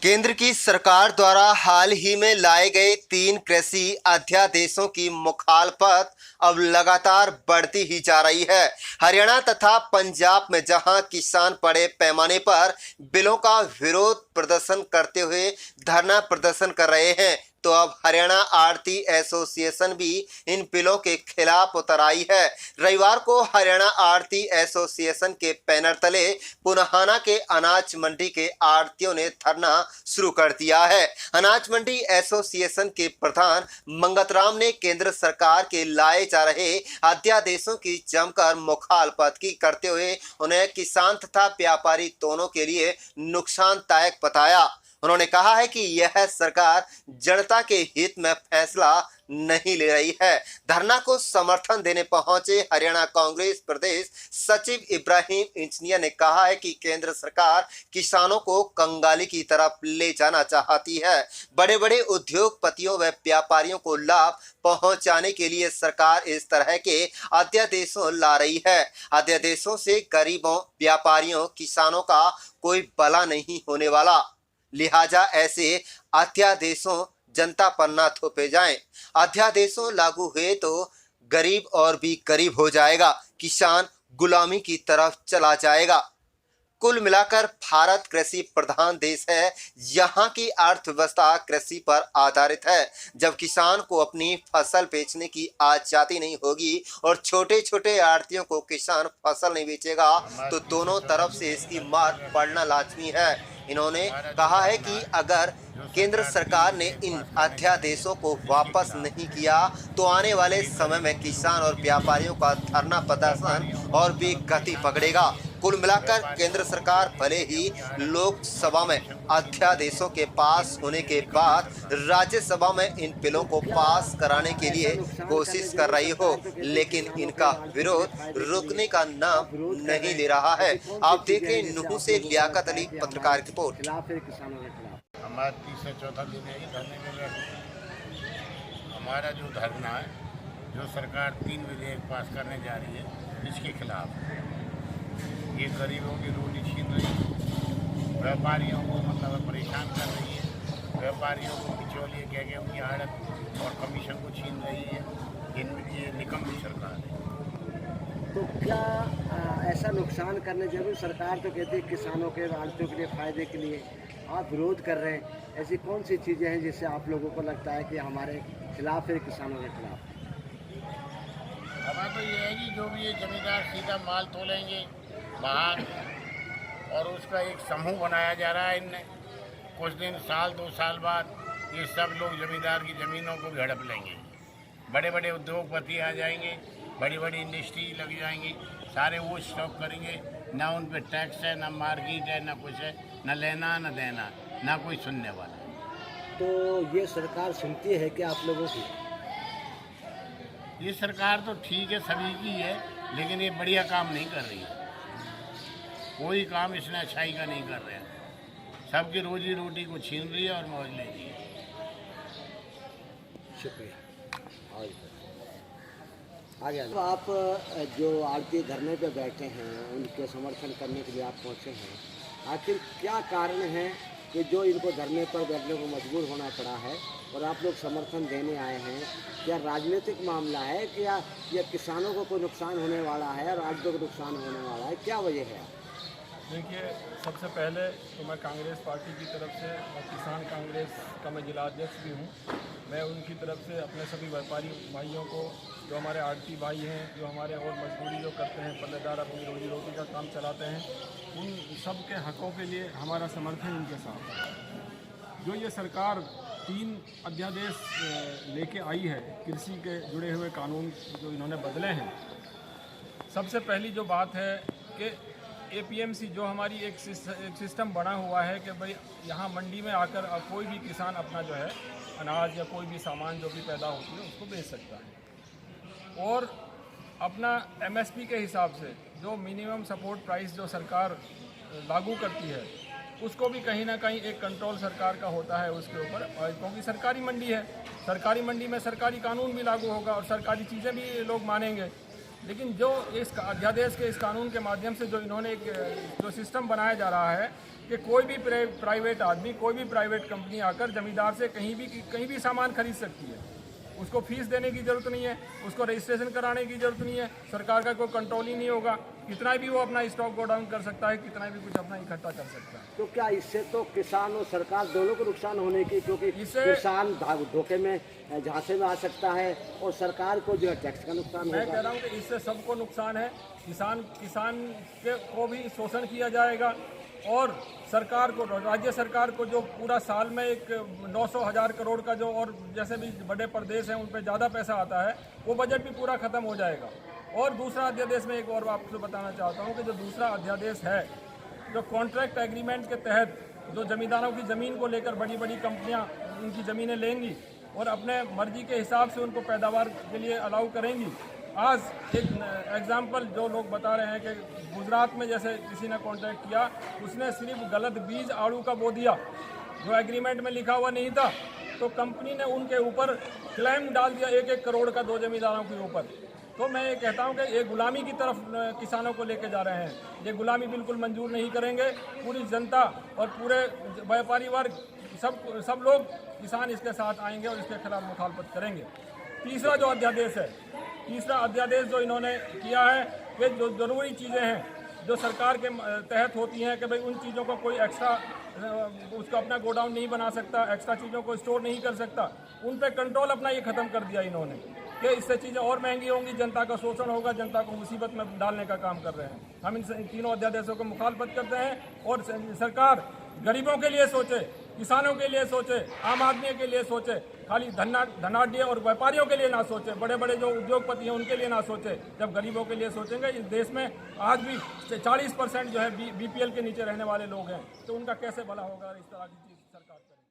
केंद्र की सरकार द्वारा हाल ही में लाए गए 3 कृषि अध्यादेशों की मुखालफत अब लगातार बढ़ती ही जा रही है। हरियाणा तथा पंजाब में जहां किसान बड़े पैमाने पर बिलों का विरोध प्रदर्शन करते हुए धरना प्रदर्शन कर रहे हैं, तो अब हरियाणा आड़ती एसोसिएशन भी इन बिलों के खिलाफ उतर आई है। रविवार को हरियाणा आड़ती एसोसिएशन के बैनर तले पुनाहाना के अनाज मंडी के आड़तियों ने धरना शुरू कर दिया है। अनाज मंडी एसोसिएशन के प्रधान मंगतराम ने केंद्र सरकार के लाए जा रहे अध्यादेशों की जमकर मुखालफत की करते हुए उन्हें किसान तथा व्यापारी दोनों के लिए नुकसानदायक बताया। उन्होंने कहा है कि यह सरकार जनता के हित में फैसला नहीं ले रही है। धरना को समर्थन देने पहुंचे हरियाणा कांग्रेस प्रदेश सचिव इब्राहिम इंजीनियर ने कहा है कि केंद्र सरकार किसानों को कंगाली की तरफ ले जाना चाहती है। बड़े बड़े उद्योगपतियों व व्यापारियों को लाभ पहुंचाने के लिए सरकार इस तरह के अध्यादेशों ला रही है। अध्यादेशों से गरीबों, व्यापारियों, किसानों का कोई भला नहीं होने वाला, लिहाजा ऐसे अध्यादेशों जनता पर ना थोपे जाएं। अध्यादेशों लागू हुए तो गरीब और भी गरीब हो जाएगा, किसान गुलामी की तरफ चला जाएगा। कुल मिलाकर भारत कृषि प्रधान देश है। यहाँ की अर्थव्यवस्था कृषि पर आधारित है। जब किसान को अपनी फसल बेचने की आजादी नहीं होगी और छोटे छोटे आड़तियों को किसान फसल नहीं बेचेगा तो दोनों तरफ से इसकी मार पड़ना लाजमी है। इन्होंने कहा है कि अगर केंद्र सरकार ने इन अध्यादेशों को वापस नहीं किया तो आने वाले समय में किसान और व्यापारियों का धरना प्रदर्शन और भी गति पकड़ेगा। कुल मिलाकर केंद्र सरकार भले ही लोकसभा में अध्यादेशों के पास होने के बाद राज्यसभा में इन बिलों को पास कराने के लिए कोशिश कर रही हो, लेकिन इनका विरोध रुकने का नाम नहीं ले रहा है। आप देखें नुहू से लियाकत अली, पत्रकार रिपोर्ट। हमारा तीसरा चौथा दिन है धरने में बैठे। हमारा जो धरना है, जो सरकार 3 विधेयक पास करने जा रही है, इसके खिलाफ ये गरीबों की रोटी छीन रही है, व्यापारियों को मतलब परेशान कर रही है, व्यापारियों को बिचौलिए कह के उनकी आड़त और कमीशन को छीन रही है। ये निकम्मी सरकार है। तो क्या ऐसा नुकसान करने जरूर? सरकार तो कहती है किसानों के, आड़तियों के लिए, फ़ायदे के लिए। आप विरोध कर रहे हैं, ऐसी कौन सी चीज़ें हैं जिससे आप लोगों को लगता है कि हमारे खिलाफ है, किसानों के खिलाफ? हमारा तो ये है कि जो भी ये जमींदार सीधा माल तोलेंगे बाहर और उसका एक समूह बनाया जा रहा है। इनने कुछ दिन, साल 2 साल बाद ये सब लोग जमींदार की ज़मीनों को भी हड़प लेंगे। बड़े बड़े उद्योगपति आ जाएंगे, बड़ी बड़ी इंडस्ट्री लग जाएंगी, सारे वो स्टॉक करेंगे। ना उन पे टैक्स है, ना मार्केट है, ना कुछ है, ना लेना ना देना, ना कोई सुनने वाला। तो ये सरकार सुनती है कि आप लोगों की? ये सरकार तो ठीक है, सभी की है, लेकिन ये बढ़िया काम नहीं कर रही है। कोई काम इसने अच्छाई का नहीं कर रहे हैं। सबकी रोजी रोटी को छीन रही है और मौज ले रही है। शुक्रिया। आगे तो आप जो आड़ती धरने पे बैठे हैं, उनके समर्थन करने के लिए आप पहुंचे हैं, आखिर क्या कारण है कि जो इनको धरने पर बैठने को मजबूर होना पड़ा है और आप लोग समर्थन देने आए हैं? क्या राजनीतिक मामला है कि या किसानों को कोई नुकसान होने वाला है और आड़तियों को नुकसान होने वाला है? क्या वजह है? देखिए, सबसे पहले तो मैं कांग्रेस पार्टी की तरफ से, मैं किसान कांग्रेस का मैं जिला अध्यक्ष भी हूँ, मैं उनकी तरफ से अपने सभी व्यापारी भाइयों को, जो हमारे आड़ती भाई हैं, जो हमारे और मजदूरी जो करते हैं, पल्लेदार अपनी रोजी रोटी का काम चलाते हैं, उन सब के हकों के लिए हमारा समर्थन इनके साथ है। जो ये सरकार 3 अध्यादेश लेके आई है, कृषि के जुड़े हुए कानून जो इन्होंने बदले हैं, सबसे पहली जो बात है कि APMC जो हमारी एक सिस्टम बना हुआ है कि भाई यहाँ मंडी में आकर अब कोई भी किसान अपना जो है अनाज या कोई भी सामान जो भी पैदा होती है उसको बेच सकता है, और अपना MSP के हिसाब से जो मिनिमम सपोर्ट प्राइस जो सरकार लागू करती है उसको भी कहीं ना कहीं एक कंट्रोल सरकार का होता है उसके ऊपर, क्योंकि सरकारी मंडी है, सरकारी मंडी में सरकारी कानून भी लागू होगा और सरकारी चीज़ें भी लोग मानेंगे। लेकिन जो इस अध्यादेश के इस कानून के माध्यम से जो इन्होंने एक जो सिस्टम बनाया जा रहा है कि कोई भी प्राइवेट आदमी, कोई भी प्राइवेट कंपनी आकर जमींदार से कहीं भी सामान खरीद सकती है। उसको फीस देने की ज़रूरत नहीं है, उसको रजिस्ट्रेशन कराने की ज़रूरत नहीं है, सरकार का कोई कंट्रोल ही नहीं होगा। कितना भी वो अपना स्टॉक गोडाउन कर सकता है, कितना भी कुछ अपना इकट्ठा कर सकता है। तो क्या इससे तो किसान और सरकार दोनों को नुकसान होने की, क्योंकि किसान धोखे में झांसे में आ सकता है और सरकार को जो है टैक्स का नुकसान होगा। मैं कह रहा हूँ कि इससे सबको नुकसान है। किसान को भी शोषण किया जाएगा और सरकार को, राज्य सरकार को जो पूरा साल में एक 900,000 करोड़ का जो और जैसे भी बड़े प्रदेश हैं उन पर ज़्यादा पैसा आता है, वो बजट भी पूरा ख़त्म हो जाएगा। और दूसरा अध्यादेश में एक और आपको बताना चाहता हूँ कि जो दूसरा अध्यादेश है, जो कॉन्ट्रैक्ट एग्रीमेंट के तहत जो जमींदारों की ज़मीन को लेकर बड़ी बड़ी कंपनियाँ उनकी ज़मीनें लेंगी और अपने मर्जी के हिसाब से उनको पैदावार के लिए अलाउ करेंगी। आज एक एग्जाम्पल जो लोग बता रहे हैं कि गुजरात में जैसे किसी ने कॉन्ट्रैक्ट किया, उसने सिर्फ गलत बीज आड़ू का बो दिया जो एग्रीमेंट में लिखा हुआ नहीं था, तो कंपनी ने उनके ऊपर क्लेम डाल दिया 1-1 करोड़ का 2 जमींदारों के ऊपर। तो मैं ये कहता हूँ कि ये गुलामी की तरफ किसानों को लेके जा रहे हैं। ये गुलामी बिल्कुल मंजूर नहीं करेंगे। पूरी जनता और पूरे व्यापारी वर्ग सब लोग किसान इसके साथ आएंगे और इसके खिलाफ मुखालफत करेंगे। तीसरा जो अध्यादेश है, तीसरा अध्यादेश जो इन्होंने किया है कि जो ज़रूरी चीज़ें हैं जो सरकार के तहत होती हैं कि भाई उन चीज़ों को कोई एक्स्ट्रा उसका अपना गोडाउन नहीं बना सकता, एक्स्ट्रा चीज़ों को स्टोर नहीं कर सकता, उन पे कंट्रोल अपना ये ख़त्म कर दिया इन्होंने कि इससे चीज़ें और महंगी होंगी, जनता का शोषण होगा, जनता को मुसीबत में डालने का काम कर रहे हैं। हम इन तीनों अध्यादेशों को मुखालफत करते हैं और सरकार गरीबों के लिए सोचे, किसानों के लिए सोचे, आम आदमी के लिए सोचे, खाली धनाढ़ और व्यापारियों के लिए ना सोचे, बड़े बड़े जो उद्योगपति हैं उनके लिए ना सोचे। जब गरीबों के लिए सोचेंगे, इस देश में आज भी 40% जो है BPL के नीचे रहने वाले लोग हैं, तो उनका कैसे भला होगा इस तरह की चीज़ सरकार करे।